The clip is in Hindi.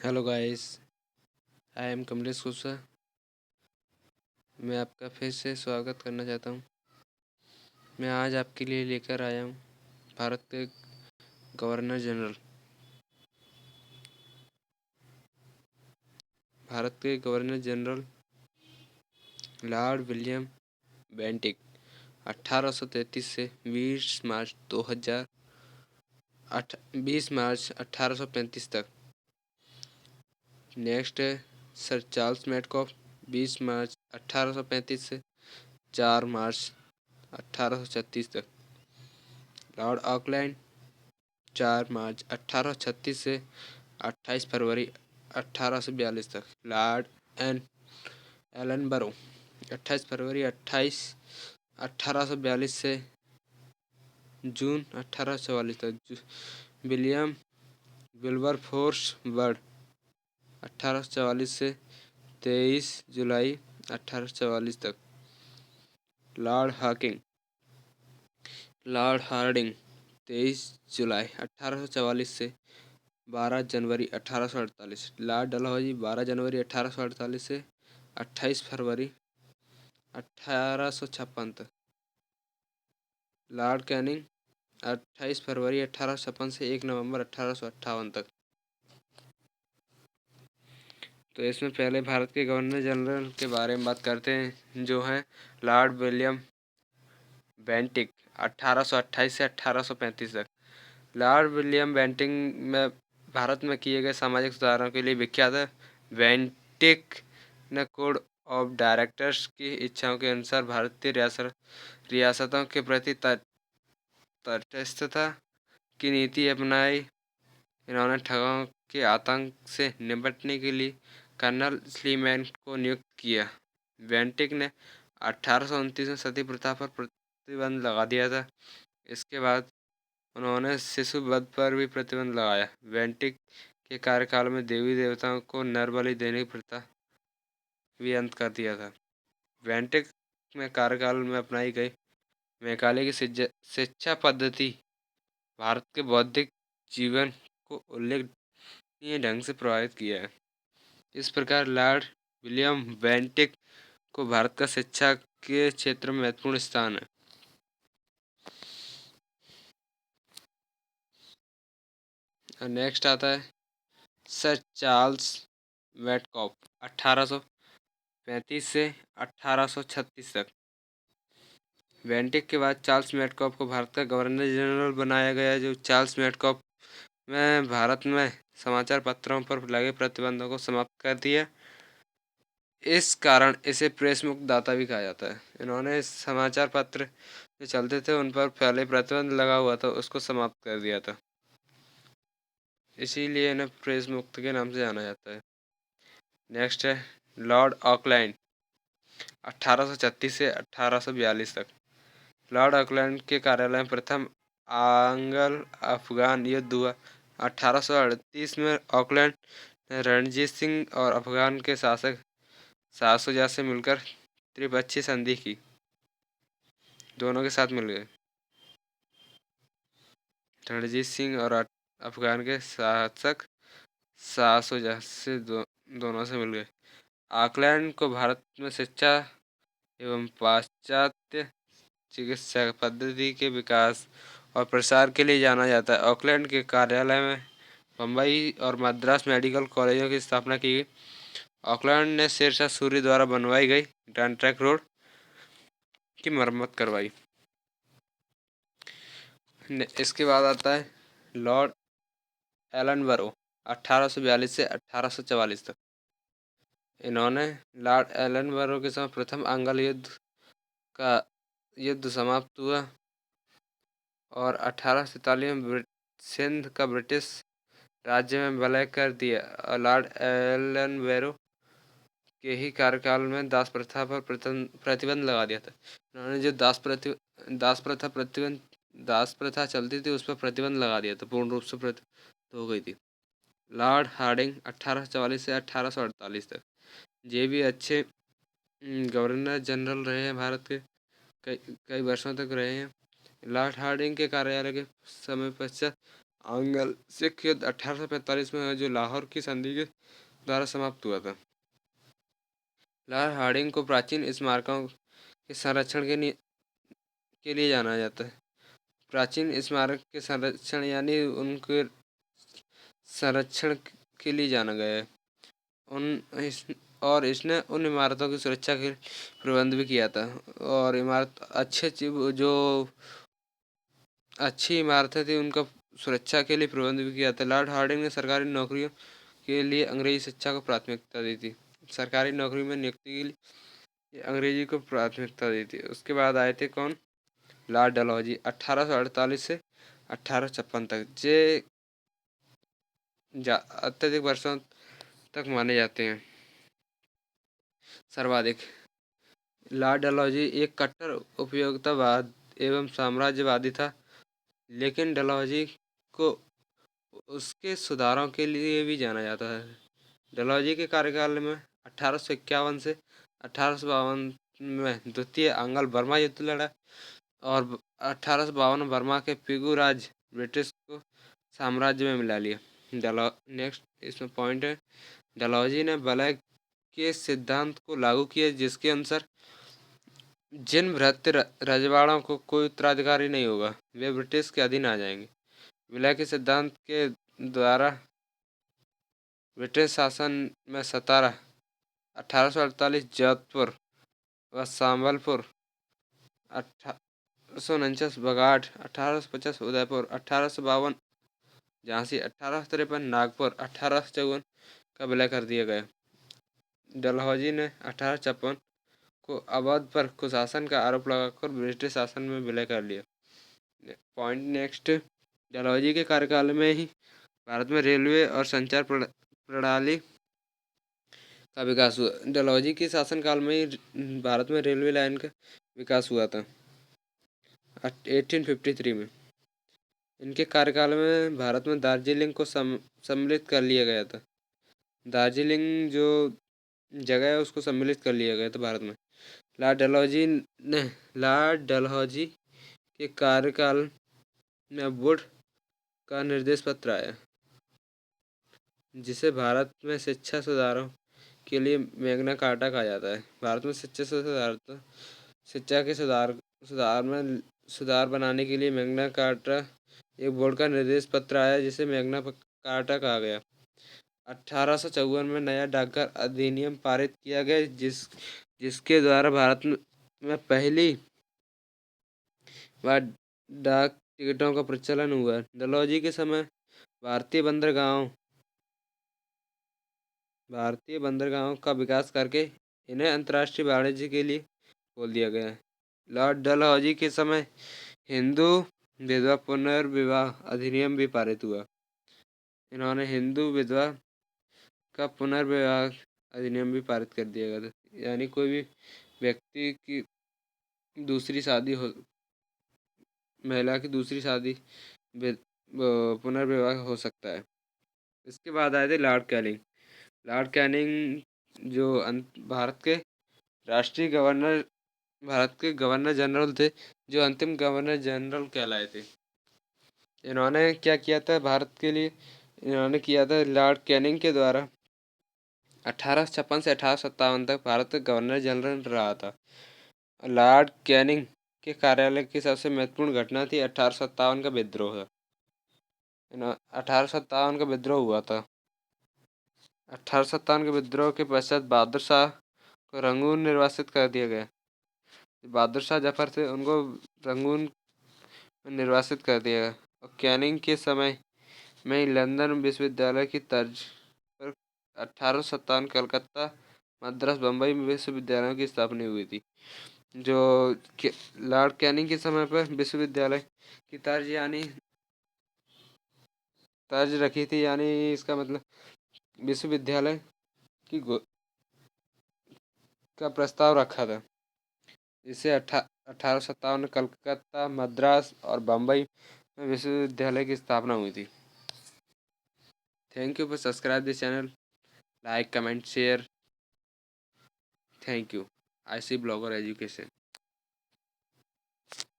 Hello guys. I am Kamlesh Kushwaha. मैं आपका फिर से स्वागत करना चाहता हूँ। मैं आज आपके लिए लेकर आया हूँ भारत के governor general Lord William Bentinck 1833 से 20 मार्च 1835 तक। नेक्स्ट है सर चार्ल्स मेटकॉफ 20 मार्च 1835 से 4 मार्च 1836 तक। लॉर्ड ऑकलैंड 4 मार्च 1836 से 28 फरवरी 1842 तक। लॉर्ड एन एलन बरो 28 फरवरी 1842 से जून 1844 तक। विलियम विल्बरफोर्स बर्ड 1844 से 23 जुलाई 1844 तक। लॉर्ड हार्डिंग 23 जुलाई 1844 से 12 जनवरी 1848। लॉर्ड डलहौजी 12 जनवरी 1848 से 28 फरवरी 1856 तक। लॉर्ड कैनिंग 28 फरवरी 1856 से 1 नवंबर 1858 तक। तो इसमें पहले भारत के गवर्नर जनरल के बारे में बात करते हैं, जो हैं लॉर्ड विलियम बेंटिक 1828 से 1835 तक। लॉर्ड विलियम बेंटिक में भारत में किए गए सामाजिक सुधारों के लिए विख्यात है। बेंटिक ने कोड ऑफ डायरेक्टर्स की इच्छाओं के अनुसार भारतीय रियासतों के प्रति तटस्थता की नीति अपनाई। इन्होंने ठगों के आतंक से निपटने के लिए कर्नल स्लीमैन को नियुक्त किया। बेंटिक ने 1829 में सती प्रथा पर प्रतिबंध लगा दिया था। इसके बाद उन्होंने शिशु वध पर भी प्रतिबंध लगाया। बेंटिक के कार्यकाल में देवी देवताओं को नर बलि देने की प्रथा भी अंत कर दिया था। बेंटिक में कार्यकाल में अपनाई गई मैकाले की शिक्षा पद्धति भारत के बौद्धिक जीवन को उल्लेखनीय ढंग से प्रभावित किया है। इस प्रकार लॉर्ड विलियम बेंटिक को भारत का शिक्षा के क्षेत्र में महत्वपूर्ण स्थान है। नेक्स्ट आता है सर चार्ल्स मेटकॉफ 1835 से 1836 तक। बेंटिक के बाद चार्ल्स मेटकॉफ को भारत का गवर्नर जनरल बनाया गया। जो चार्ल्स मेटकॉफ में भारत में समाचार पत्रों पर लगे प्रतिबंधों को समाप्त कर दिया। इस कारण इसे प्रेस मुक्त दाता भी कहा जाता है। इन्होंने समाचार पत्र जो चलते थे उन पर पहले प्रतिबंध लगा हुआ था, उसको समाप्त कर दिया था। इसीलिए इन्हें प्रेस मुक्त के नाम से जाना जाता है। नेक्स्ट है लॉर्ड ऑकलैंड 1836 से 1842 तक। लॉर्ड ऑकलैंड के कार्यालय में प्रथम आंग्ल अफगान युद्ध हुआ। 1838 में ऑकलैंड ने रणजीत सिंह और अफगान के शासक शाहशुजा से मिलकर त्रिपक्षीय संधि की। दोनों के साथ मिल गए। रणजीत सिंह और अफगान के शासक शाहशुजा से दोनों से मिल गए। ऑकलैंड को भारत में शिक्षा एवं पाश्चात्य चिकित्सा पद्धति के विकास और प्रसार के लिए जाना जाता है। ऑकलैंड के कार्यालय में बम्बई और मद्रास मेडिकल कॉलेजों की स्थापना की गई। ऑकलैंड ने शेरशाह सूरी द्वारा बनवाई गई ग्रैंड ट्रंक रोड की मरम्मत करवाई। इसके बाद आता है लॉर्ड एलनबरो 1842 से 1844 तक। इन्होंने लॉर्ड एलनबरो के साथ प्रथम आंग्ल का युद्ध समाप्त हुआ और 1847 में सिंध का ब्रिटिश राज्य में विलय कर दिया। और लॉर्ड एलनबरो के ही कार्यकाल में दास प्रथा पर प्रतिबंध लगा दिया था। उन्होंने जो दास प्रथा चलती थी उस पर प्रतिबंध लगा दिया था, पूर्ण रूप से प्रतिबंध हो गई थी। लॉर्ड हार्डिंग 1844 से 1848 तक। ये भी अच्छे गवर्नर जनरल रहे हैं भारत के, कई कई वर्षों तक रहे हैं। लॉर्ड हार्डिंग के कार्यालय के समय पश्चात आंग्ल सिख युद्ध 1845 में हुआ, जो लाहौर की संधि के द्वारा समाप्त हुआ था। लॉर्ड हार्डिंग को प्राचीन स्मारकों के संरक्षण के लिए जाना जाता है। प्राचीन स्मारक के संरक्षण यानी उनके संरक्षण के लिए जाना गया है। और इसने उन इमारतों की सुरक्षा के प्रबंध भी किया था। और इमारत जो अच्छी इमारतें थी उनका सुरक्षा के लिए प्रबंध भी किया था। लॉर्ड हार्डिंग ने सरकारी नौकरियों के लिए अंग्रेजी शिक्षा को प्राथमिकता दी थी। सरकारी नौकरी में नियुक्ति के लिए अंग्रेजी को प्राथमिकता दी थी। उसके बाद आए थे कौन? लॉर्ड डलहौजी 1848 से 1856 तक। जे अत्यधिक वर्षों तक माने जाते हैं। सर्वाधिक लॉर्ड डलहौजी एक कट्टर उपयोगितावाद एवं साम्राज्यवादी था, लेकिन डलहौजी को उसके सुधारों के लिए भी जाना जाता है। डलहौजी के कार्यकाल में 1851 से 1852 में द्वितीय आंग्ल बर्मा युद्ध लड़ा और 1852 में बर्मा के पिगू राज ब्रिटिश को साम्राज्य में मिला लिया। नेक्स्ट इसमें पॉइंट है, डलहौजी ने वलय के सिद्धांत को लागू किया, जिसके अनुसार जिन भ्रष्ट रजवाड़ों को कोई उत्तराधिकारी नहीं होगा वे ब्रिटिश के अधीन आ जाएंगे। विलय के सिद्धांत के द्वारा ब्रिटिश शासन में सतारा 1848 जोधपुर व संबलपुर, 1849 बगाड़, 1850 उदयपुर, 1852 झांसी, 1853 नागपुर, 1854 का विलय कर दिया गया। डलहौजी ने 1856 को अवध पर कुशासन का आरोप लगाकर ब्रिटिश शासन में विलय कर लिया। पॉइंट नेक्स्ट, डलहौजी के कार्यकाल में ही भारत में रेलवे और संचार प्रणाली का विकास हुआ। डलहौजी के शासनकाल में ही भारत में रेलवे लाइन का विकास हुआ था 1853 में। इनके कार्यकाल में भारत में दार्जिलिंग को सम्मिलित कर लिया गया था। दार्जिलिंग जो जगह है उसको सम्मिलित कर लिया गया था भारत में। लॉर्ड डलहौजी के कार्यकाल में वुड का निर्देश पत्र आया, जिसे भारत में शिक्षा सुधारों के लिए मैग्ना कार्टा कहा जाता है। भारत में शिक्षा के सुधार बनाने के लिए मैग्ना कार्टा एक बोर्ड का निर्देश पत्र आया, जिसे मैग्ना कार्टा कहा गया। 1854 में नया डाकघर अधिनियम पारित किया गया, जिसके द्वारा भारत में पहली बार डाक टिकटों का प्रचलन हुआ। डलहौजी के समय भारतीय बंदरगाहों का विकास करके इन्हें अंतर्राष्ट्रीय वाणिज्य के लिए खोल दिया गया। लॉर्ड डलहौजी के समय हिंदू विधवा पुनर्विवाह अधिनियम भी पारित हुआ। इन्होंने हिंदू विधवा का पुनर्विवाह अधिनियम भी पारित कर दिया गया था, यानी कोई भी व्यक्ति की महिला की दूसरी शादी पुनर्विवाह हो सकता है। इसके बाद आए थे लॉर्ड कैनिंग। लॉर्ड कैनिंग जो भारत के गवर्नर जनरल थे, जो अंतिम गवर्नर जनरल कहलाए थे। इन्होंने क्या किया था भारत के लिए? इन्होंने किया था लॉर्ड कैनिंग के द्वारा 1856 से 1857 तक भारत का गवर्नर जनरल रहा था। लॉर्ड कैनिंग के कार्यालय की सबसे महत्वपूर्ण घटना थी 1857 का विद्रोह। 1857 का विद्रोह हुआ था। 1857 के विद्रोह के पश्चात बहादुर शाह को रंगून निर्वासित कर दिया गया। बहादुर शाह जफर थे, उनको रंगून निर्वासित कर दिया गया। और कैनिंग के समय में लंदन विश्वविद्यालय की तर्ज पर 1857 कलकत्ता, मद्रास, बम्बई विश्वविद्यालयों की स्थापना हुई थी। जो लॉर्ड कैनिंग के समय पर विश्वविद्यालय की तर्ज रखी थी, यानी इसका मतलब विश्वविद्यालय का प्रस्ताव रखा था। इसे 1857 में कलकत्ता, मद्रास और बम्बई में विश्वविद्यालय की स्थापना हुई थी। Thank you for subscribe this channel, like, comment, share. Thank you. IC blogger education.